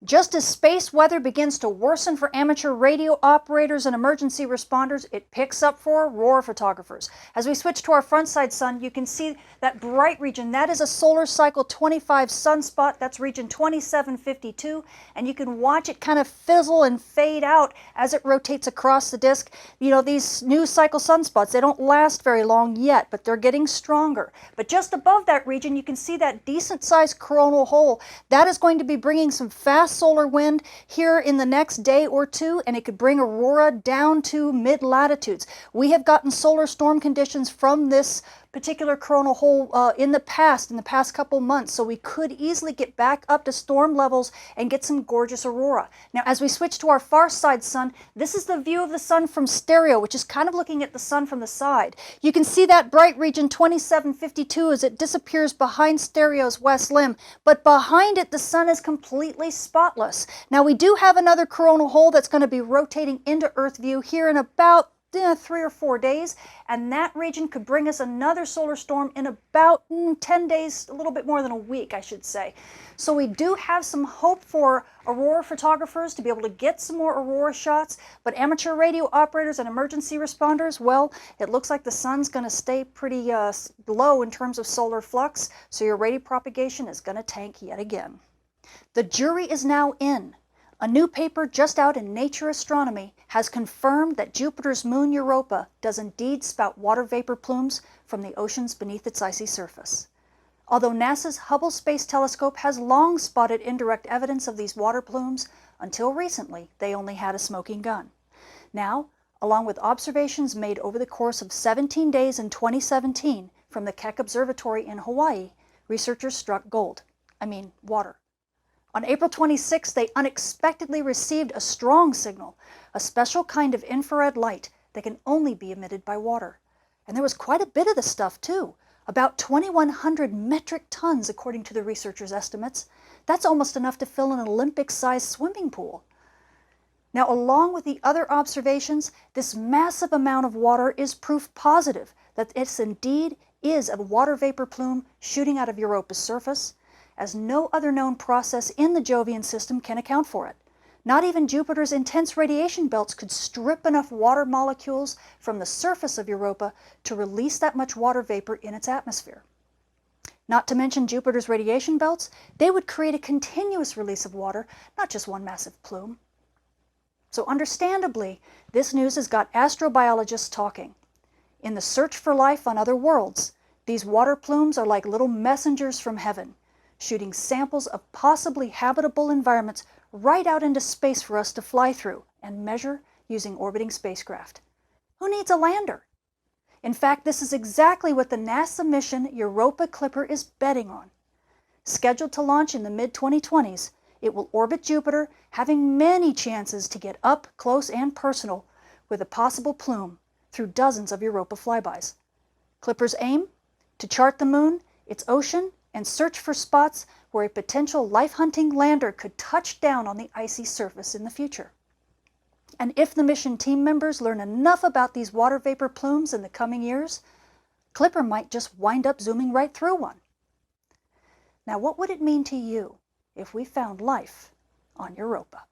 Just as space weather begins to worsen for amateur radio operators and emergency responders, it picks up for aurora photographers. As we switch to our front side sun, you can see that bright region. That is a solar cycle 25 sunspot. That's region 2752. And you can watch it kind of fizzle and fade out as it rotates across the disk. You know, these new cycle sunspots, they don't last very long yet, but they're getting stronger. But just above that region, you can see that decent sized coronal hole. That is going to be bringing some fast solar wind here in the next day or two, and it could bring aurora down to mid-latitudes. We have gotten solar storm conditions from this particular coronal hole in the past couple months, so we could easily get back up to storm levels and get some gorgeous aurora. Now, as we switch to our far side sun, this is the view of the sun from stereo, which is kind of looking at the sun from the side. You can see that bright region 2752 as it disappears behind stereo's west limb, but behind it the sun is completely spotless. Now, we do have another coronal hole that's going to be rotating into Earth view here in about 3 or 4 days, and that region could bring us another solar storm in about 10 days, a little bit more than a week, I should say. So we do have some hope for aurora photographers to be able to get some more aurora shots, but amateur radio operators and emergency responders, well, it looks like the sun's going to stay pretty low in terms of solar flux, so your radio propagation is going to tank yet again. The jury is now in. A new paper just out in Nature Astronomy has confirmed that Jupiter's moon Europa does indeed spout water vapor plumes from the oceans beneath its icy surface. Although NASA's Hubble Space Telescope has long spotted indirect evidence of these water plumes, until recently they only had a smoking gun. Now, along with observations made over the course of 17 days in 2017 from the Keck Observatory in Hawaii, researchers struck gold. Water. On April 26, they unexpectedly received a strong signal, a special kind of infrared light that can only be emitted by water. And there was quite a bit of the stuff too, about 2,100 metric tons according to the researchers' estimates. That's almost enough to fill an Olympic-sized swimming pool. Now, along with the other observations, this massive amount of water is proof positive that this indeed is a water vapor plume shooting out of Europa's surface, as no other known process in the Jovian system can account for it. Not even Jupiter's intense radiation belts could strip enough water molecules from the surface of Europa to release that much water vapor in its atmosphere. Not to mention Jupiter's radiation belts, they would create a continuous release of water, not just one massive plume. So understandably, this news has got astrobiologists talking. In the search for life on other worlds, these water plumes are like little messengers from heaven, shooting samples of possibly habitable environments right out into space for us to fly through and measure using orbiting spacecraft. Who needs a lander? In fact, this is exactly what the NASA mission Europa Clipper is betting on. Scheduled to launch in the mid-2020s, it will orbit Jupiter, having many chances to get up close and personal with a possible plume through dozens of Europa flybys. Clipper's aim? To chart the moon, its ocean, and search for spots where a potential life-hunting lander could touch down on the icy surface in the future. And if the mission team members learn enough about these water vapor plumes in the coming years, Clipper might just wind up zooming right through one. Now, what would it mean to you if we found life on Europa?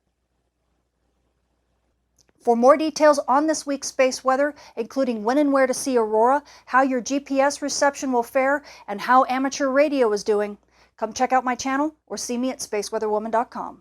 For more details on this week's space weather, including when and where to see aurora, how your GPS reception will fare, and how amateur radio is doing, come check out my channel or see me at spaceweatherwoman.com.